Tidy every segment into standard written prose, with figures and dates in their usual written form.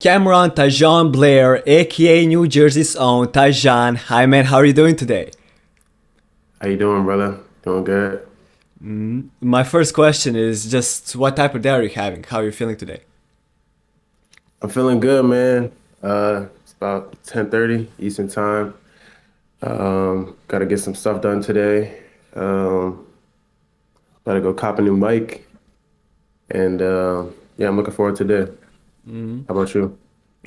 Cameron Taïjon Blair, aka New Jersey's own Taïjon. Hi man, how are you doing today? How you doing, brother? Doing good. My first question is just what type of day are you having? How are you feeling today? I'm feeling good, man. It's about 10:30 Eastern time. Got to get some stuff done today. Um, Got to go cop a new mic, and yeah, I'm looking forward to today. How about you?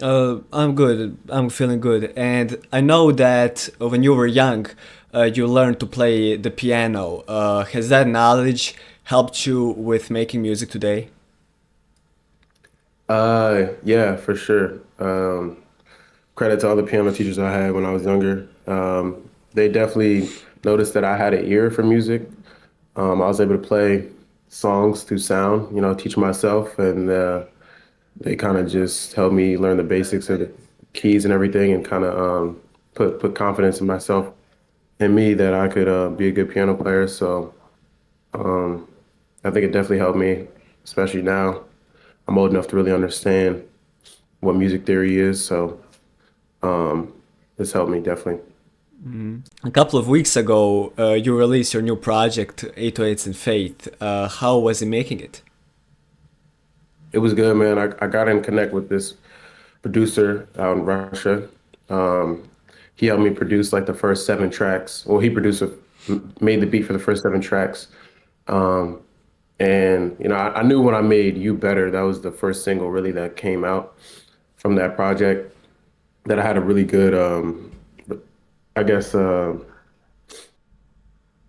I'm good. I'm feeling good. And I know that when you were young, you learned to play the piano. Has that knowledge helped you with making music today? Yeah, for sure. Credit to all the piano teachers I had when I was younger. They definitely noticed that I had an ear for music. I was able to play songs through sound, teach myself, and they kind of just helped me learn the basics of the keys and everything, and kind of put confidence in myself and me that I could be a good piano player. So um, I think it definitely helped me, especially now. I'm old enough to really understand what music theory is. So um, this helped me definitely. A couple of weeks ago, you released your new project, 808s and Faith. How was it making it? It was good, man. I got in connect with this producer out in Russia. Um, he helped me produce like the first seven tracks. Well, he made the beat for the first seven tracks. Um, and I knew when I made "You Better," that was the first single really that came out from that project. That I had a really good, I guess, like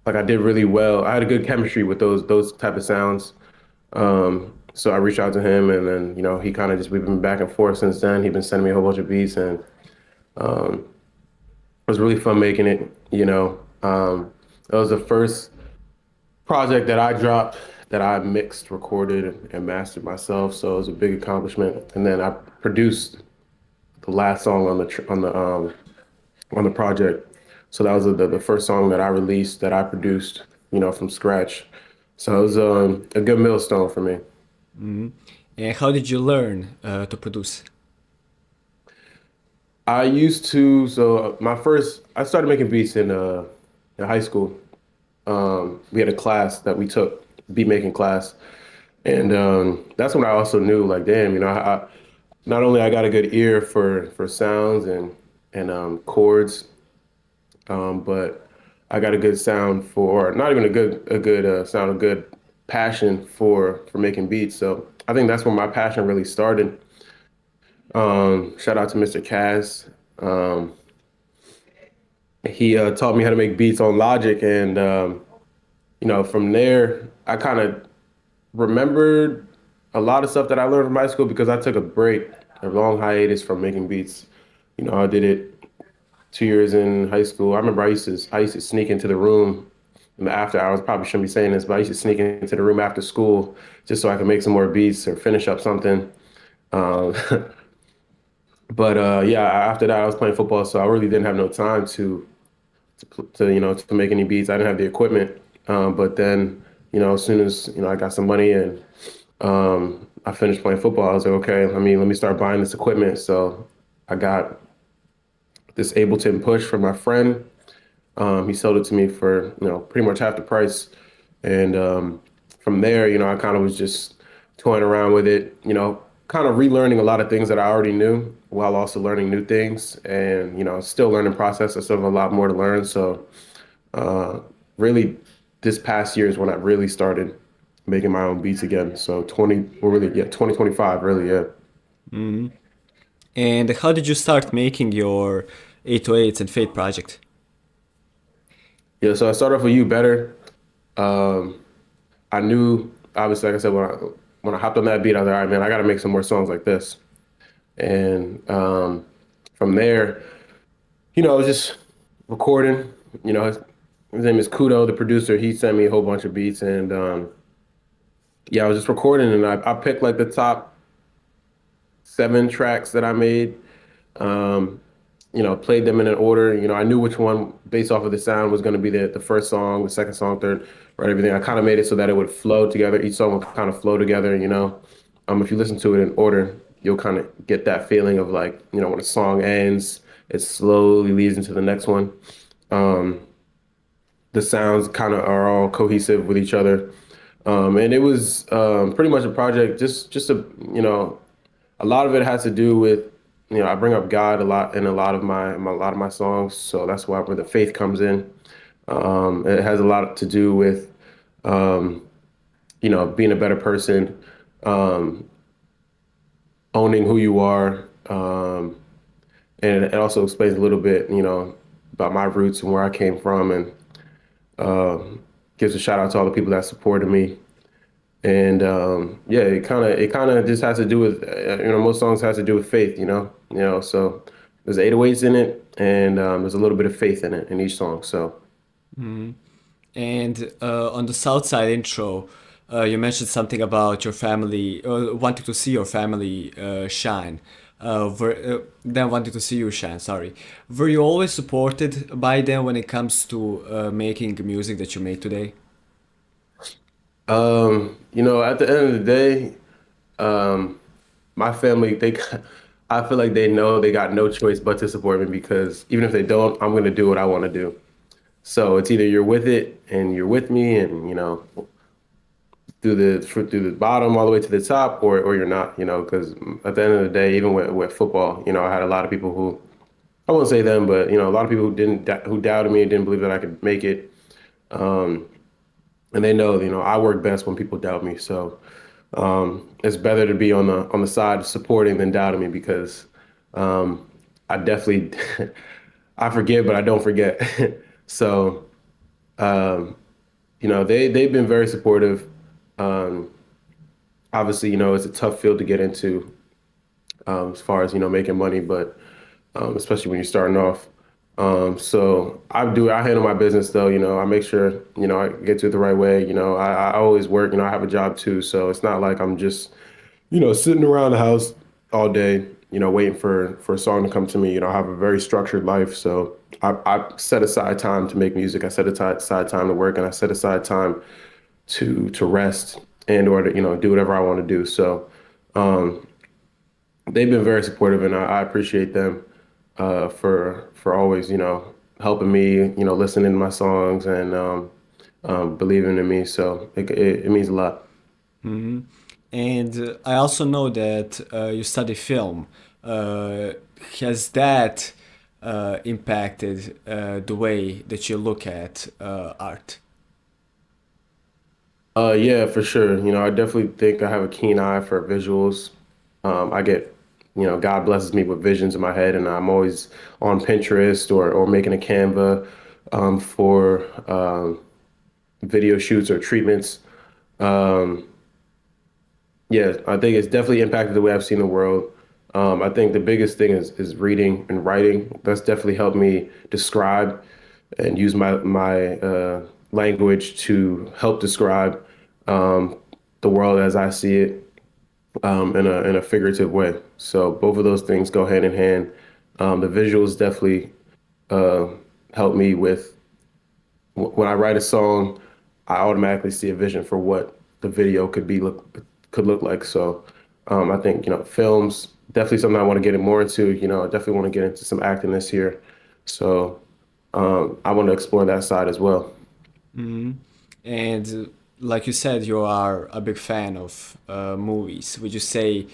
I did really well. I had a good chemistry with those type of sounds. So I reached out to him, and then he kind of just we've been back and forth since then. He's been sending me a whole bunch of beats, and um, it was really fun making it. That was the first project that I dropped that I mixed, recorded, and mastered myself. So it was a big accomplishment. And then I produced the last song on the project. So that was the first song that I released that I produced, from scratch. So it was a good millstone for me. And how did you learn to produce? I used to, so I started making beats in high school. We had a class that we took, beat making class. And that's when I also knew, like, damn, not only I got a good ear for sounds and chords, but I got a good sound for not even a good sound, a good passion for making beats. So I think that's where my passion really started. Shout out to Mr. Kaz. Um, he taught me how to make beats on Logic, and from there I kind of remembered a lot of stuff that I learned from high school because I took a break, a long hiatus from making beats. I did it 2 years in high school. I remember I used to sneak into the room in the after hours. Probably shouldn't be saying this, but I used to sneak into the room after school just so I could make some more beats or finish up something. Um, but yeah, after that I was playing football, so I really didn't have no time to make any beats. I didn't have the equipment. But then as soon as I got some money and I finished playing football, I was like, okay, let me start buying this equipment. So I got this Ableton Push from my friend. He sold it to me for pretty much half the price, and from there, I kind of was just toying around with it, kind of relearning a lot of things that I already knew while also learning new things, and still learning process. I still have a lot more to learn. So uh, really, this past year is when I really started making my own beats again. So well, really, yeah, 2025, really, yeah. And how did you start making your 808s and Fate project? Yeah, so I started off with You Better. Um, I knew, obviously, like I said, when I hopped on that beat, I was like, all right, man, I got to make some more songs like this. And from there, I was just recording. His name is Kudo, the producer. He sent me a whole bunch of beats, and yeah, I was just recording, and I picked like the top seven tracks that I made. Um, played them in an order. I knew which one, based off of the sound, was going to be the first song, the second song, third, right? Everything. I kind of made it so that it would flow together. Each song would kind of flow together. If you listen to it in order. you'll kind of get that feeling of like, when a song ends, it slowly leads into the next one. Um, the sounds kind of are all cohesive with each other. And it was pretty much a project, just a lot of it has to do with, I bring up God a lot in a lot of my songs, so that's where the faith comes in. It has a lot to do with, um, being a better person, um, owning who you are, and it also explains a little bit, about my roots and where I came from, and gives a shout out to all the people that supported me. And yeah, it kind of just has to do with most songs has to do with faith, so there's 808s in it, and there's a little bit of faith in it in each song. So And on the South Side intro, you mentioned something about your family, wanting to see your family shine. Them wanting to see you shine, sorry. Were you always supported by them when it comes to making music that you make today? at the end of the day, um, my family I feel like they know they got no choice but to support me because even if they don't, I'm gonna do what I want to do. So it's either you're with it and you're with me, and through the bottom all the way to the top, or you're not, because at the end of the day, even with football, I had a lot of people who, I won't say them, but a lot of people who doubted me and didn't believe that I could make it. Um, and they know, I work best when people doubt me. So it's better to be on the side supporting than doubting me because I definitely I forgive, but I don't forget. So um, they've been very supportive. Um, Obviously, it's a tough field to get into as far as making money, but especially when you're starting off. So I handle my business though. I make sure I get to it the right way. I always work. I have a job too, so it's not like I'm just sitting around the house all day. Waiting for a song to come to me. I have a very structured life, so I set aside time to make music. I set aside time to work, and I set aside time to rest and or to do whatever I want to do. So um, they've been very supportive, and I appreciate them for always helping me, listening to my songs and believing in me. So it means a lot. And I also know that you study film. Uh, has that impacted the way that you look at art? Yeah, for sure. I definitely think I have a keen eye for visuals. I get, God blesses me with visions in my head, and I'm always on Pinterest or making a Canva for video shoots or treatments. Um, yeah, I think it's definitely impacted the way I've seen the world. I think the biggest thing is reading and writing. That's definitely helped me describe and use my language to help describe um, the world as I see it in a figurative way. So both of those things go hand in hand. The visuals definitely uh, help me with when I write a song, I automatically see a vision for what the video could look like. So I think films definitely something I want to get more into. I definitely want to get into some acting this year. So I want to explore that side as well. And like you said, you are a big fan of movies. Would you say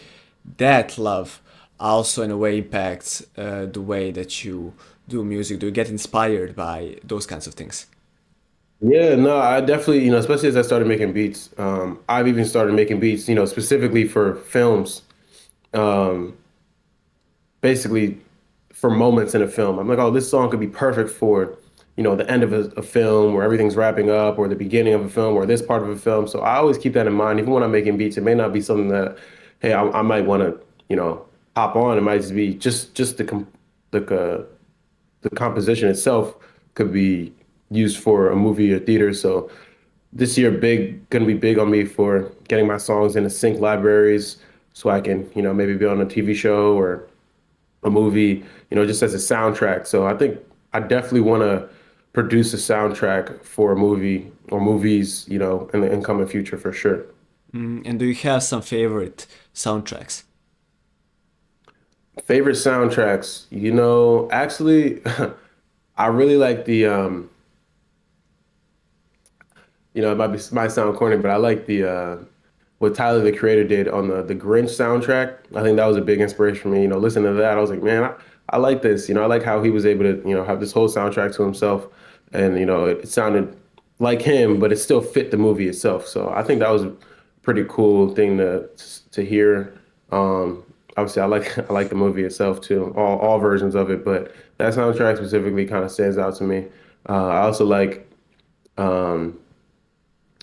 that love also, in a way, impacts the way that you do music? Do you get inspired by those kinds of things? Yeah, no, I definitely, especially as I started making beats, I've even started making beats, specifically for films, um, basically for moments in a film. I'm like, oh, this song could be perfect for, the end of a film where everything's wrapping up, or the beginning of a film, or this part of a film. So I always keep that in mind. Even when I'm making beats, it may not be something that, hey, I might want to, hop on. It might just be just the the composition itself could be used for a movie or theater. So this year, gonna be big on me for getting my songs into sync libraries so I can, maybe be on a TV show or a movie, just as a soundtrack. So I think I definitely want to produce a soundtrack for a movie or movies, in the incoming future for sure. And do you have some favorite soundtracks? Favorite soundtracks, actually, I really like might sound corny, but I like the what Tyler the Creator did on the Grinch soundtrack. I think that was a big inspiration for me. Listening to that, I was like, man, I like this. I like how he was able to, have this whole soundtrack to himself, and it sounded like him, but it still fit the movie itself. So I think that was a pretty cool thing to hear. Obviously, I like I like the movie itself too, all versions of it, but that soundtrack specifically kind of stands out to me. I also like. Um,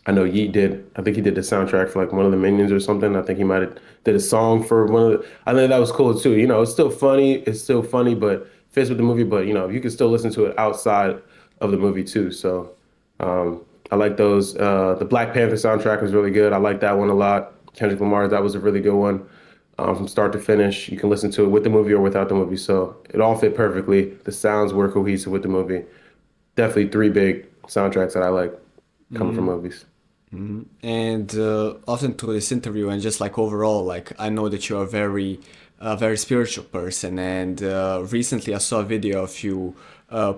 I know Yeet did. I think he did the soundtrack for like one of the Minions or something. I think he might have did a song for one of the. I think that was cool too. It's still funny. It's still funny, but fits with the movie. But you can still listen to it outside of the movie too. So I like those. The Black Panther soundtrack was really good. I like that one a lot. Kendrick Lamar, that was a really good one. From start to finish, you can listen to it with the movie or without the movie. So it all fit perfectly. The sounds were cohesive with the movie. Definitely three big soundtracks that I like coming from movies. And often through this interview and just like overall, like I know that you're a very spiritual person. And recently I saw a video of you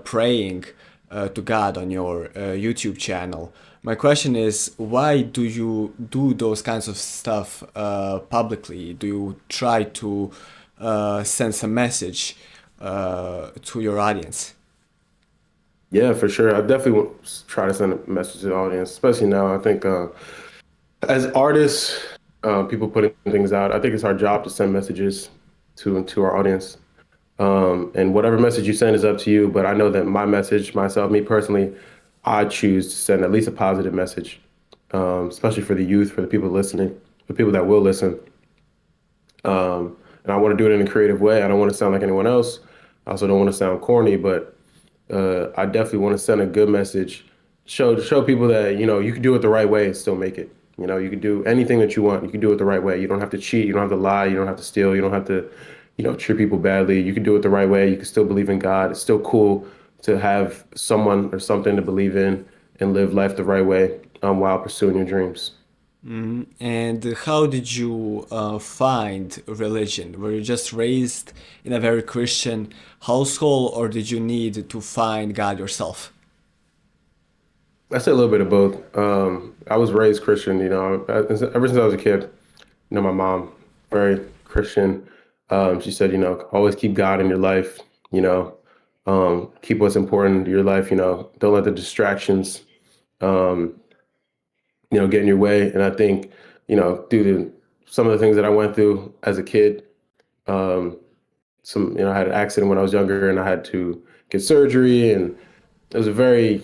praying to God on your YouTube channel. My question is, why do you do those kinds of stuff publicly? Do you try to send some message to your audience? Yeah, for sure. I definitely try to send a message to the audience, especially now. I think as artists, people putting things out, I think it's our job to send messages to our audience. And whatever message you send is up to you. But I know that my message, myself, me personally, I choose to send at least a positive message, especially for the youth, for the people listening, the people that will listen. And I want to do it in a creative way. I don't want to sound like anyone else. I also don't want to sound corny, but I definitely want to send a good message, show people that you can do it the right way and still make it. You can do anything that you want. You can do it the right way. You don't have to cheat. You don't have to lie. You don't have to steal. You don't have to, treat people badly. You can do it the right way. You can still believe in God. It's still cool to have someone or something to believe in and live life the right way while pursuing your dreams. And how did you find religion? Were you just raised in a very Christian household, or did you need to find God yourself? I say a little bit of both. I was raised Christian, ever since I was a kid. My mom, very Christian. She said, always keep God in your life, you know, keep what's important to your life, don't let the distractions, um, get in your way. And I think, due to some of the things that I went through as a kid, um, I had an accident when I was younger and I had to get surgery, and it was a very,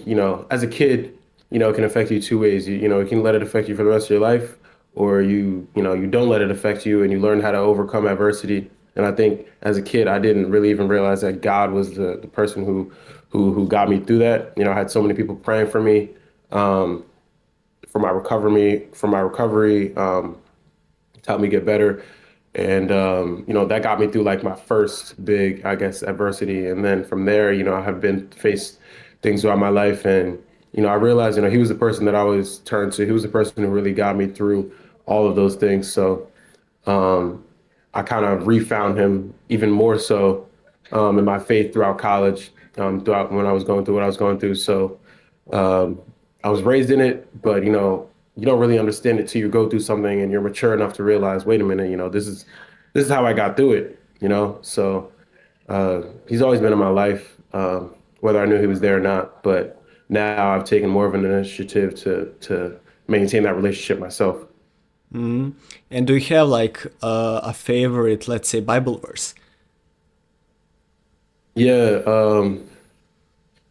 as a kid, it can affect you two ways. You can let it affect you for the rest of your life, or you don't let it affect you and you learn how to overcome adversity. And I think as a kid, I didn't really even realize that God was the person who got me through that. I had so many people praying for me, um, for my recovery, to help me get better. And that got me through like my first big, I guess, adversity. And then from there, I have been faced things throughout my life. And, I realized, he was the person that I always turned to. He was the person who really got me through all of those things. So um, I kind of refound him even more so in my faith throughout college, throughout when I was going through what I was going through. So um, I was raised in it, but you don't really understand it till you go through something and you're mature enough to realize, wait a minute, this is how I got through it. So he's always been in my life, whether I knew he was there or not. But now I've taken more of an initiative to maintain that relationship myself. And do you have like a favorite, let's say, Bible verse? Yeah, I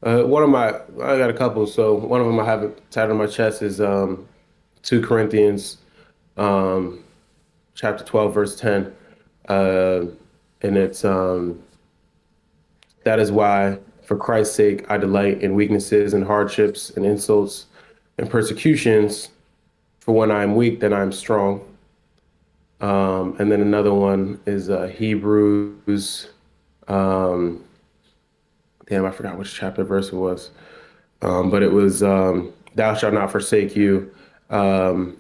got a couple. So one of them I have it tatted on my chest is 2 Corinthians um, chapter 12, verse 10. Uh, and it's that is why, for Christ's sake, I delight in weaknesses and hardships and insults and persecutions. For when I am weak, then I am strong. And then another one is Hebrews. Um, Damn, I forgot which chapter verse it was. But it was thou shalt not forsake you. Um,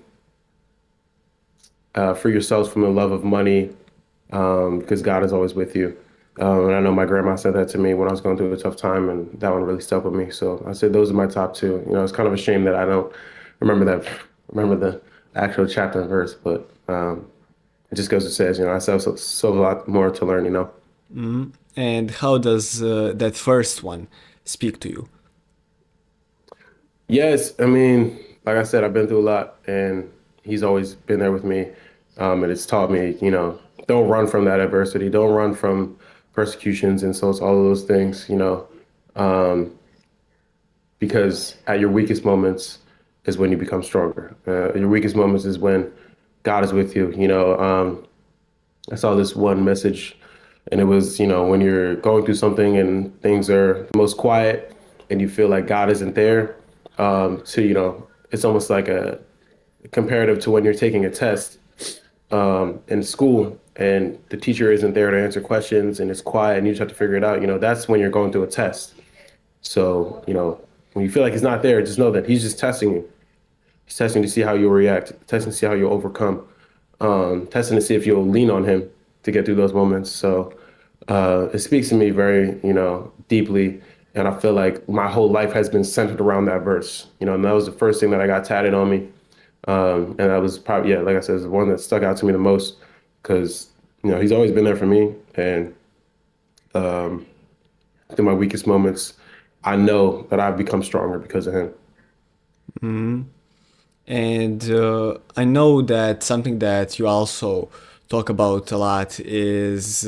Free yourselves from the love of money. because God is always with you. And I know my grandma said that to me when I was going through a tough time, and that one really stuck with me. So I said those are my top two. You know, it's kind of a shame that I don't remember that, remember the actual chapter and verse, but it just goes to say, you know, I still have so a lot more to learn. You know. And how does that first one speak to you? Yes, I mean, like I said, I've been through a lot, and he's always been there with me, and it's taught me, you know, don't run from that adversity, don't run from persecutions, and so it's all of those things, you know, um, because at your weakest moments is when you become stronger. Your weakest moments is when God is with you. You know, I saw this one message, and it was, you know, when you're going through something and things are most quiet, and you feel like God isn't there. You know, it's almost like a comparative to when you're taking a test in school and the teacher isn't there to answer questions and it's quiet and you just have to figure it out. You know, that's when you're going through a test. So, you know, when you feel like he's not there, just know that he's just testing you. He's testing to see how you'll react, testing to see how you'll overcome, testing to see if you'll lean on him to get through those moments. So it speaks to me very, you know, deeply. And I feel like my whole life has been centered around that verse, you know, and that was the first thing that I got tatted on me. And that was probably, yeah, like I said, it's the one that stuck out to me the most because, you know, he's always been there for me. And um, in my weakest moments, I know that I've become stronger because of him. And I know that something that you also talk about a lot is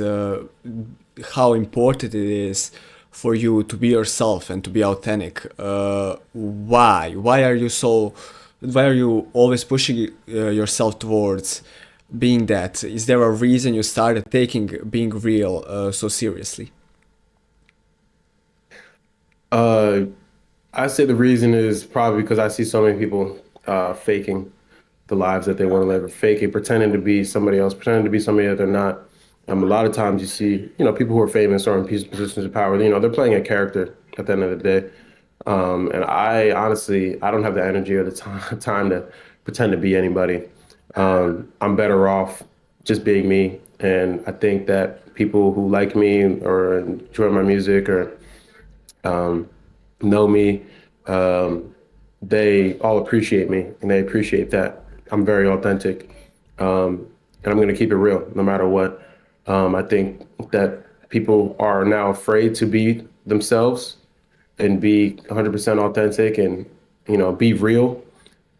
how important it is for you to be yourself and to be authentic. Why? Why are you so? Why are you always pushing yourself towards being that? Is there a reason you started taking being real so seriously? Uh, I say the reason is probably because I see so many people faking the lives that they want to live, or faking, pretending to be somebody else, pretending to be somebody that they're not. A lot of times you see, you know, people who are famous or in positions of power, you know, they're playing a character at the end of the day. And I honestly, I don't have the energy or the time to pretend to be anybody. I'm better off just being me. And I think that people who like me or enjoy my music or know me, um, they all appreciate me and they appreciate that I'm very authentic. And I'm going to keep it real no matter what. I think that people are now afraid to be themselves and be 100% authentic and, you know, be real.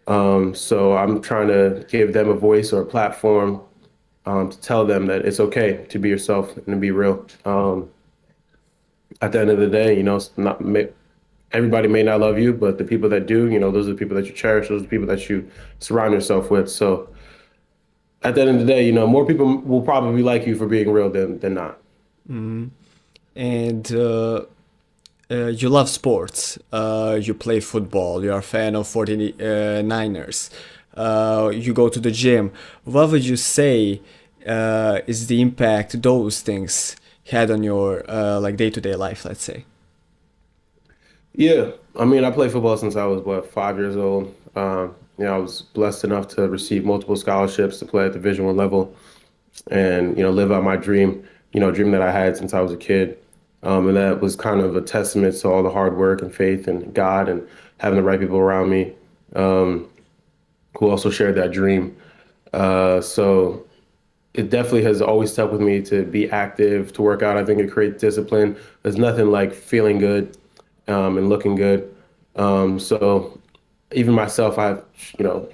So I'm trying to give them a voice or a platform to tell them that it's okay to be yourself and to be real. At the end of the day, you know, it's not everybody may not love you, but the people that do, you know, those are the people that you cherish. Those are the people that you surround yourself with. So at the end of the day, you know, more people will probably like you for being real than not. And you love sports. You play football. You're a fan of 49ers. You go to the gym. What would you say is the impact those things had on your like day-to-day life, let's say? Yeah, I mean, I played football since I was what 5 years old. You know, I was blessed enough to receive multiple scholarships to play at Division I level, and you know, live out my dream. You know, dream that I had since I was a kid, and that was kind of a testament to all the hard work and faith and God and having the right people around me who also shared that dream. So it definitely has always stuck with me to be active, to work out. I think it creates discipline. There's nothing like feeling good and looking good. So even myself, you know,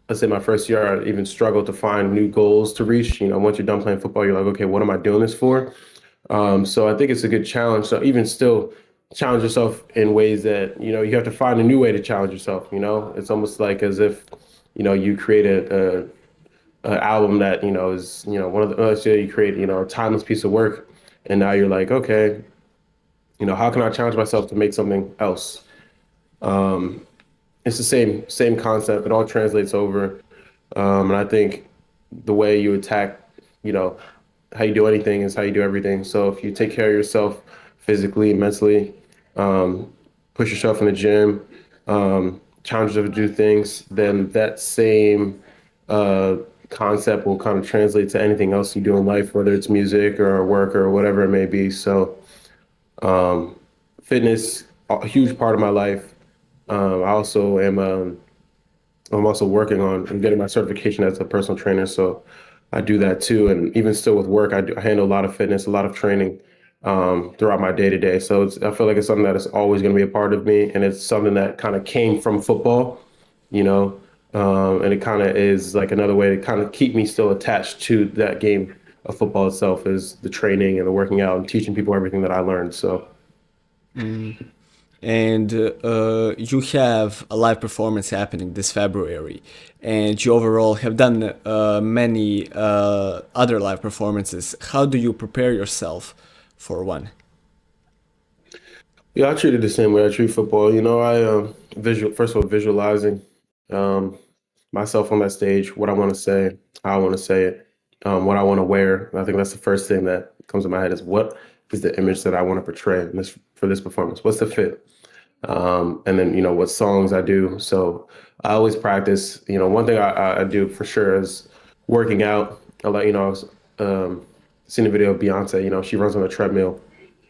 let's say my first year, I even struggled to find new goals to reach. You know, once you're done playing football, you're like, okay, what am I doing this for? So I think it's a good challenge. So even still, challenge yourself in ways that you know you have to find a new way to challenge yourself. You know, it's almost like as if you know you create an album that you know is you know one of the let's say you create you know a timeless piece of work, and now you're like, okay, you know, how can I challenge myself to make something else? It's the same concept. It all translates over, and I think the way you attack, you know, how you do anything is how you do everything. So if you take care of yourself physically, mentally, push yourself in the gym, challenge yourself to do things, then that same concept will kind of translate to anything else you do in life, whether it's music or work or whatever it may be. So um, fitness, a huge part of my life. I also am I'm also working on and getting my certification as a personal trainer. So I do that too. And even still with work, I handle a lot of fitness, a lot of training throughout my day to day. So I feel like it's something that is always going to be a part of me. And it's something that kind of came from football, you know, and it kind of is like another way to kind of keep me still attached to that game of football itself is the training and the working out and teaching people everything that I learned. So And you have a live performance happening this February, and you overall have done many other live performances. How do you prepare yourself for one? yeah, I treat it the same way I treat football. You know, I visual first of all visualizing um, myself on that stage, what I want to say, how I want to say it, what I want to wear. I think that's the first thing that comes to my head is what is the image that I want to portray in this for this performance? What's the fit? And then what songs I do. So I always practice. One thing I do for sure is working out. I was seeing a video of Beyonce. She runs on a treadmill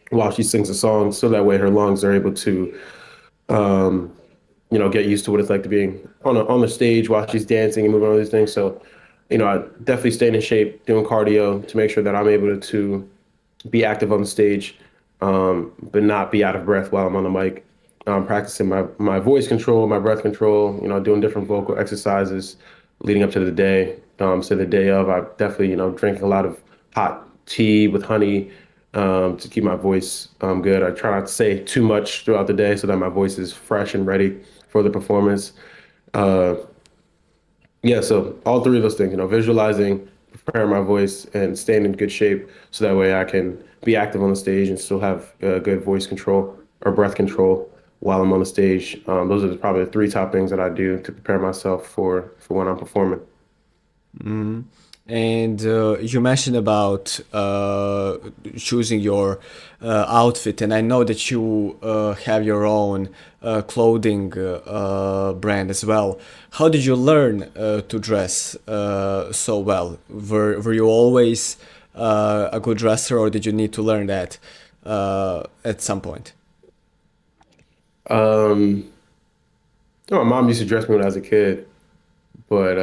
while she sings a song, so that way her lungs are able to um, get used to what it's like to being on the stage while she's dancing and moving all these things. So, I definitely staying in shape, doing cardio to make sure that I'm able to be active on the stage, but not be out of breath while I'm on the mic. Practicing my voice control, my breath control, doing different vocal exercises leading up to the day. So the day of, I definitely, drinking a lot of hot tea with honey to keep my voice good. I try not to say too much throughout the day so that my voice is fresh and ready for the performance. Uh, yeah, so all three of those things, visualizing, preparing my voice, and staying in good shape so that way I can be active on the stage and still have good voice control or breath control while I'm on the stage. Those are probably the three top things that I do to prepare myself for when I'm performing. And you mentioned about choosing your outfit, and I know that you have your own clothing brand as well. How did you learn to dress so well? Were you always a good dresser, or did you need to learn that at some point? Um, my mom used to dress me when I was a kid, but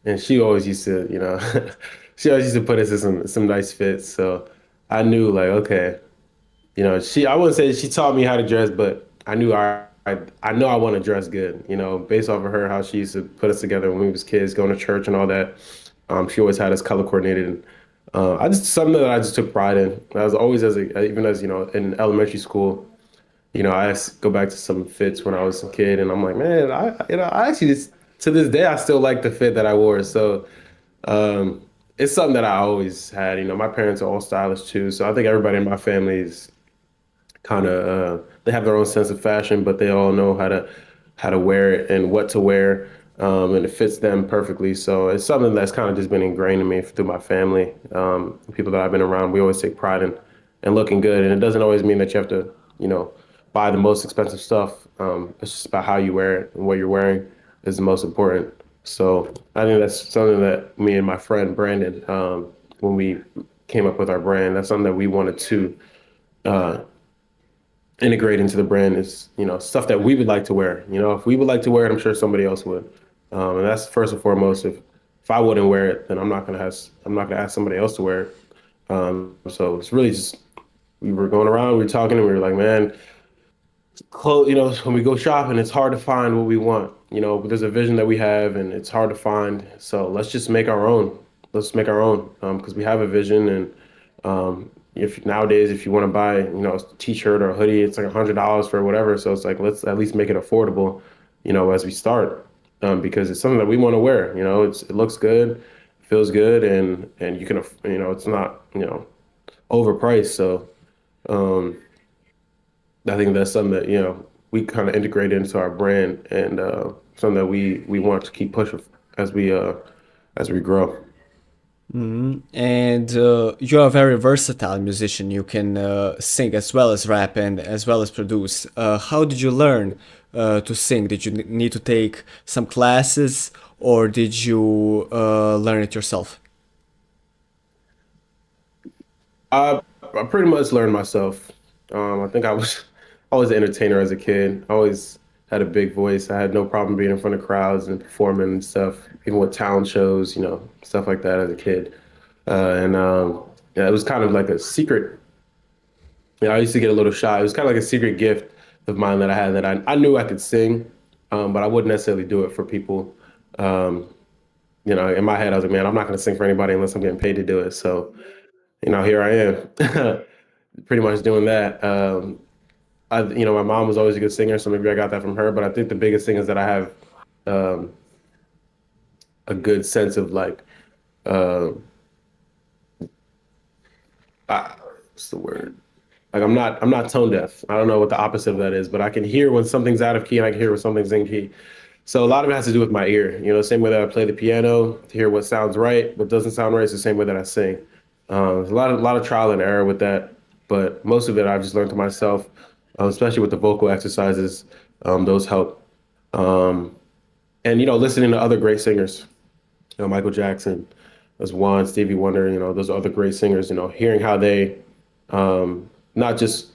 and she always used to, she always used to put us in some nice fits. So I knew like, okay, I wouldn't say she taught me how to dress, but I knew I know I want to dress good, based off of her, how she used to put us together when we was kids, going to church and all that. She always had us color coordinated. And, I just something that I just took pride in. I was always even as in elementary school. Go back to some fits when I was a kid, and I'm like, man, I actually just to this day I still like the fit that I wore. So um, it's something that I always had. My parents are all stylish too, so I think everybody in my family is kind of they have their own sense of fashion, but they all know how to wear it and what to wear, and it fits them perfectly. So it's something that's kind of just been ingrained in me through my family. People that I've been around, we always take pride in looking good, and it doesn't always mean that you have to, buy the most expensive stuff. It's just about how you wear it and what you're wearing is the most important. So I think that's something that me and my friend Brandon, when we came up with our brand, that's something that we wanted to uh, integrate into the brand is, stuff that we would like to wear. If we would like to wear it, I'm sure somebody else would. And that's first and foremost. If I wouldn't wear it, then I'm not gonna ask somebody else to wear it. So it's really just we were going around, we were talking, and we were like, man, clothes, when we go shopping, it's hard to find what we want. But there's a vision that we have, and it's hard to find. So let's just make our own. Let's make our own because we have a vision, and if nowadays if you want to buy, a t-shirt or a hoodie, it's like $100 for whatever. So it's like let's at least make it affordable, as we start, because it's something that we want to wear. It looks good, feels good, and you can, it's not, overpriced. So. Um, I think that's something that we kind of integrate into our brand and something that we want to keep pushing as we grow. And you're a very versatile musician. You can sing as well as rap and as well as produce. How did you learn to sing? Did you need to take some classes, or did you learn it yourself? I pretty much learned myself. I think I was always an entertainer as a kid. I always had a big voice. I had no problem being in front of crowds and performing and stuff, even with talent shows, stuff like that as a kid. And yeah, it was kind of like a secret. I used to get a little shy. It was kind of like a secret gift of mine that I had that I knew I could sing, but I wouldn't necessarily do it for people. Um, in my head, I was like, man, I'm not going to sing for anybody unless I'm getting paid to do it. So, here I am, pretty much doing that. My mom was always a good singer, so maybe I got that from her. But I think the biggest thing is that I have um, a good sense of like, uh, what's the word? Like I'm not tone deaf. I don't know what the opposite of that is, but I can hear when something's out of key and I can hear when something's in key. So a lot of it has to do with my ear. Same way that I play the piano to hear what sounds right, what doesn't sound right. It's the same way that I sing. There's a lot of trial and error with that, but most of it I've just learned to myself, especially with the vocal exercises. Those help. Um, and listening to other great singers, Michael Jackson, as one, Stevie Wonder, those other great singers. Hearing how they not just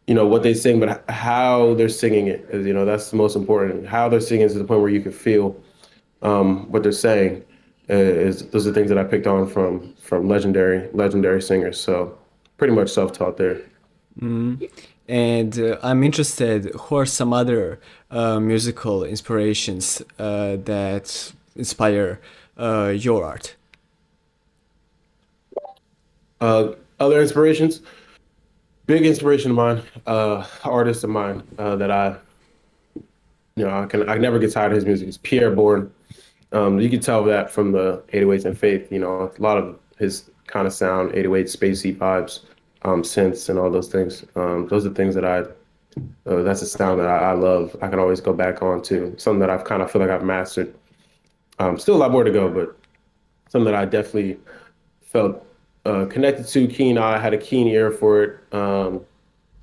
what they sing, but how they're singing it is, that's the most important. How they're singing to the point where you can feel what they're saying. Is those are things that I picked on from legendary singers. So pretty much self-taught there. And I'm interested, who are some other musical inspirations that inspire your art? Other inspirations, big inspiration of mine, artist of mine that I never get tired of his music is Pierre Bourne. You can tell that from the 808s and Faith, a lot of his kind of sound, 808 spacey vibes, synths and all those things. Those are things that that's a sound that I love. I can always go back on to something that I've kind of feel like I've mastered. Still a lot more to go, but something that I definitely felt connected to, keen eye, had a keen ear for it.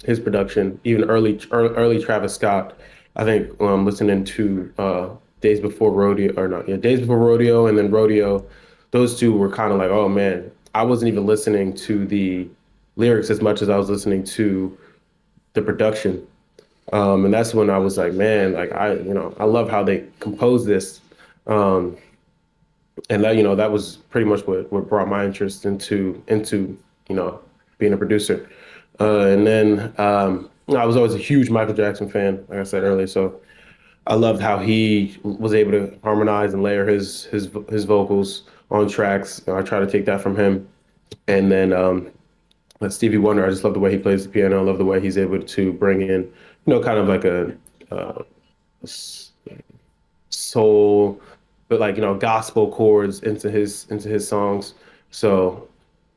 His production, even early Travis Scott. I think listening to Days Before Rodeo, or not, yeah, Days Before Rodeo, and then Rodeo. Those two were kind of like, oh man, I wasn't even listening to the lyrics as much as I was listening to the production. And that's when I was like, man, like I love how they compose this. Um, and that was pretty much what brought my interest into being a producer. And then I was always a huge Michael Jackson fan, like I said earlier. So I loved how he was able to harmonize and layer his vocals on tracks. I try to take that from him. And then Stevie Wonder, I just love the way he plays the piano. I love the way he's able to bring in, kind of like soul, but like gospel chords into his songs. So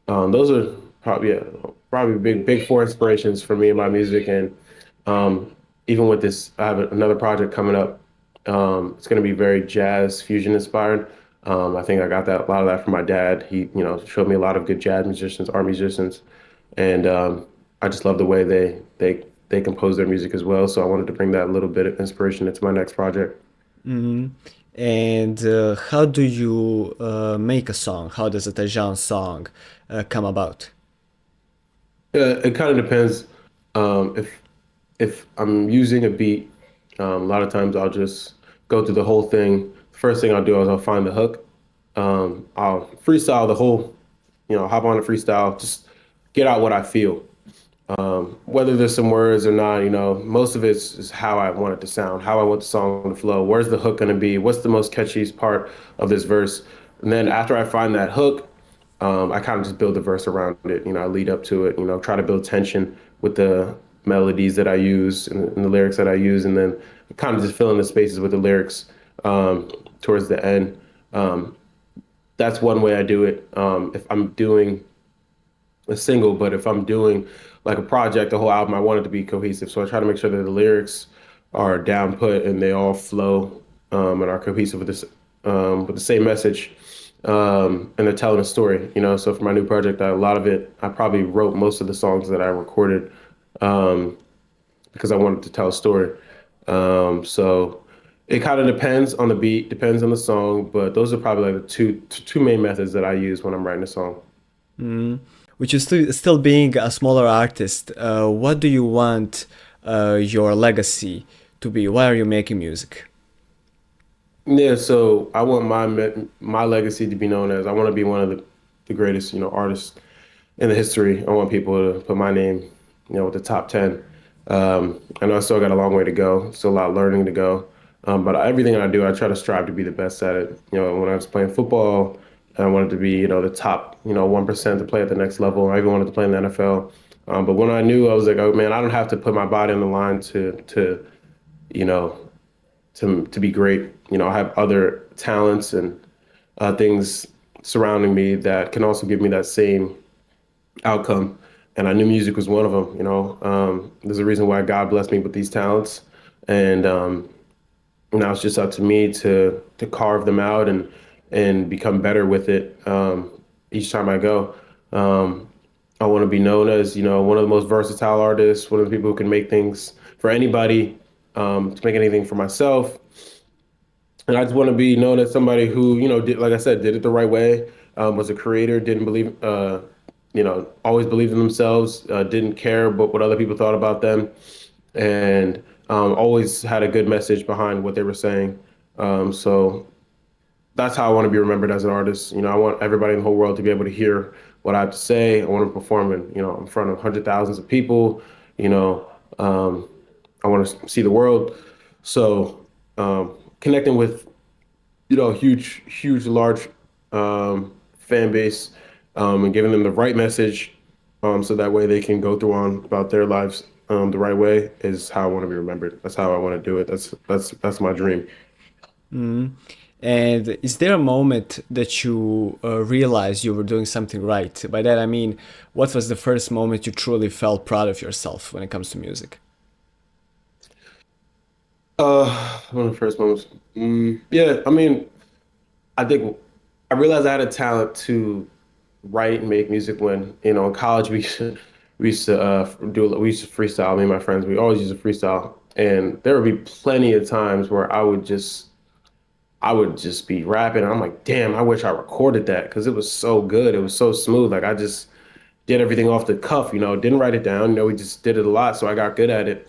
those are probably big four inspirations for me in my music. And even with this, I have another project coming up. It's going to be very jazz fusion inspired. I think I got a lot of that from my dad. He showed me a lot of good jazz musicians, art musicians, and I just love the way they compose their music as well. So I wanted to bring that little bit of inspiration into my next project. And how do you make a song? How does a taïjon song come about? It kind of depends. If I'm using a beat, a lot of times I'll just go through the whole thing. First thing I'll do is I'll find the hook. I'll freestyle the whole, hop on a freestyle, just get out what I feel. Whether there's some words or not, most of it is how I want it to sound, how I want the song to flow. Where's the hook going to be? What's the most catchiest part of this verse? And then after I find that hook, I kind of just build the verse around it. I lead up to it. Try to build tension with the melodies that I use and the lyrics that I use, and then kind of just fill in the spaces with the lyrics towards the end. That's one way I do it. If I'm doing a single, but if I'm doing like a project, a whole album, I want it to be cohesive. So I try to make sure that the lyrics are down put and they all flow and are cohesive with the same message. And they're telling a story. So for my new project, a lot of it, I probably wrote most of the songs that I recorded because I wanted to tell a story. So It kind of depends on the beat, depends on the song, but those are probably like the two main methods that I use when I'm writing a song. Which is still being a smaller artist, what do you want your legacy to be? Why are you making music? Yeah, so I want my legacy to be known as I want to be one of the greatest, artists in the history. I want people to put my name, with the top 10. I know I still got a long way to go, still a lot of learning to go. But everything I do, I try to strive to be the best at it. When I was playing football, I wanted to be, the top, 1% to play at the next level. I even wanted to play in the NFL. But when I knew, I was like, oh man, I don't have to put my body on the line you know, to be great. I have other talents and things surrounding me that can also give me that same outcome. And I knew music was one of them. There's a reason why God blessed me with these talents, and now it's just up to me to carve them out and become better with it each time I go. I want to be known as one of the most versatile artists, one of the people who can make things for anybody, to make anything for myself. And I just want to be known as somebody who, did, like I said, did it the right way, was a creator, didn't believe, always believed in themselves, didn't care what other people thought about them, and always had a good message behind what they were saying. So that's how I want to be remembered as an artist. I want everybody in the whole world to be able to hear what I have to say. I want to perform in front of hundred thousands of people. You know, um, I want to see the world. So connecting with huge, large fan base, and giving them the right message, so that way they can go through on about their lives the right way is how I want to be remembered. That's how I want to do it. That's my dream. And is there a moment that you realized you were doing something right? By that I mean, what was the first moment you truly felt proud of yourself when it comes to music? One of the first moments. Yeah, I mean, I think I realized I had a talent to write and make music when, in college we used to freestyle, me and my friends. We always used to freestyle. And there would be plenty of times where I would just be rapping and I'm like, damn, I wish I recorded that because it was so good. It was so smooth. Like I just did everything off the cuff, didn't write it down. We just did it a lot, so I got good at it.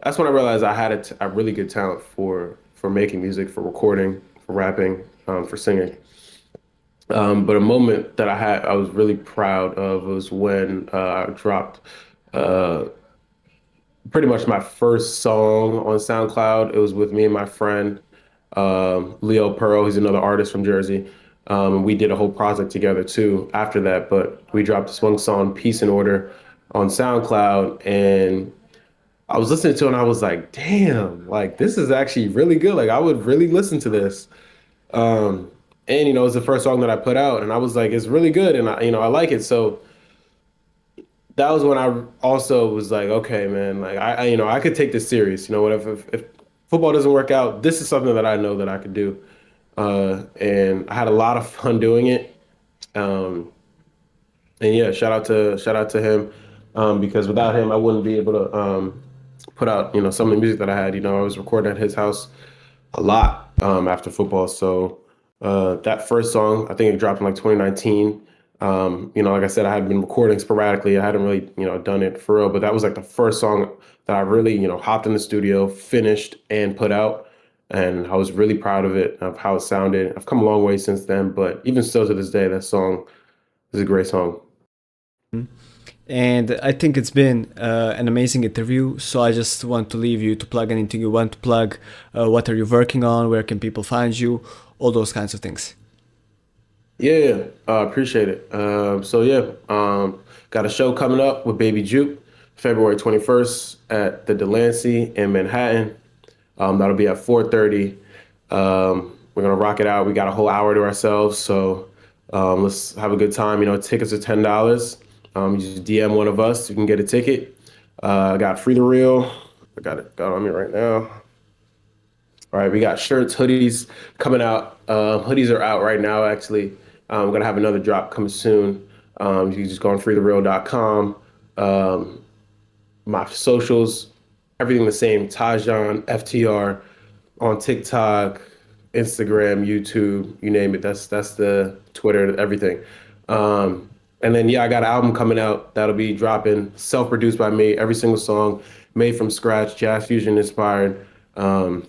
That's when I realized I had a really good talent for making music, for recording, for rapping, for singing. But a moment that I was really proud of was when I dropped uh, pretty much my first song on SoundCloud. It was with me and my friend Leo Pearl. He's another artist from Jersey. We did a whole project together too after that. But we dropped this one song, "Peace and Order," on SoundCloud, and I was listening to it and I was like, damn, like this is actually really good. Like I would really listen to this. Um, and it was the first song that I put out, and I was like, it's really good, and I like it. So that was when I also was like, okay, man, like I could take this serious. What if football doesn't work out, this is something that I know that I could do. And I had a lot of fun doing it. Um, and yeah, shout out to him, because without him, I wouldn't be able to put out some of the music that I had. I was recording at his house a lot after football. So that first song, I think it dropped in like 2019. Like I said, I had been recording sporadically. I hadn't really, done it for real, but that was like the first song that I really, hopped in the studio, finished and put out. And I was really proud of it, of how it sounded. I've come a long way since then, but even still to this day, that song is a great song. And I think it's been an amazing interview. So I just want to leave you to plug anything you want to plug. What are you working on? Where can people find you? All those kinds of things. Yeah, appreciate it. So yeah, got a show coming up with Baby Juke, February 21st at the Delancey in Manhattan. That'll be at 4:30. We're gonna rock it out. We got a whole hour to ourselves, so let's have a good time. Tickets are $10. You just DM one of us, you can get a ticket. I got FreeTheReal. I got on me right now. All right, we got shirts, hoodies coming out. Hoodies are out right now, actually. We're gonna have another drop coming soon. You can just go on freethereal.com. My socials, everything the same. Tajon, FTR, on TikTok, Instagram, YouTube, you name it. That's the Twitter, everything. And then yeah, I got an album coming out that'll be dropping, self-produced by me. Every single song made from scratch, jazz fusion inspired. That'll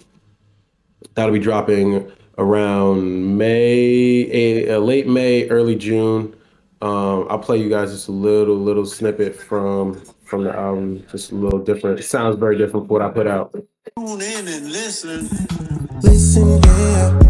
be dropping around late May, early June. I'll play you guys just a little snippet from the album, just a little different. It sounds very different from what I put out. Tune in and listen. Listen, yeah.